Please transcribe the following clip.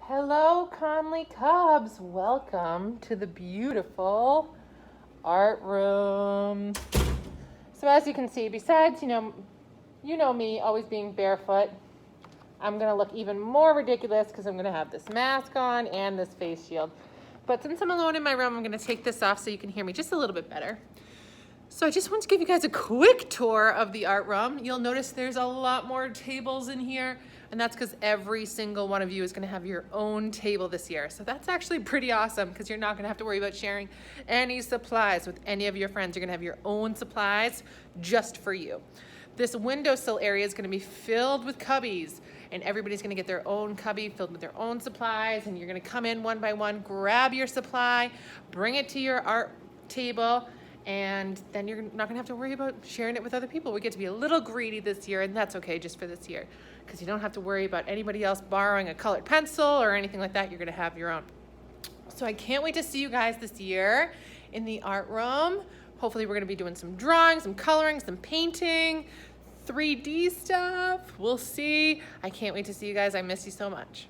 Hello, Conley Cubs. Welcome to the beautiful art room. So as you can see, besides, you know me always being barefoot, I'm gonna look even more ridiculous because I'm gonna have this mask on and this face shield. But since I'm alone in my room, I'm gonna take this off so you can hear me just a little bit better. So I just want to give you guys a quick tour of the art room. You'll notice there's a lot more tables in here, and that's because every single one of you is gonna have your own table this year. So that's actually pretty awesome because you're not gonna have to worry about sharing any supplies with any of your friends. You're gonna have your own supplies just for you. This windowsill area is gonna be filled with cubbies, and everybody's gonna get their own cubby filled with their own supplies, and you're gonna come in one by one, grab your supply, bring it to your art table, and then you're not gonna have to worry about sharing it with other people. We get to be a little greedy this year, and that's okay just for this year, because you don't have to worry about anybody else borrowing a colored pencil or anything like that. You're gonna have your own. So I can't wait to see you guys this year in the art room. Hopefully we're gonna be doing some drawing, some coloring, some painting, 3D stuff. We'll see. I can't wait to see you guys. I miss you so much.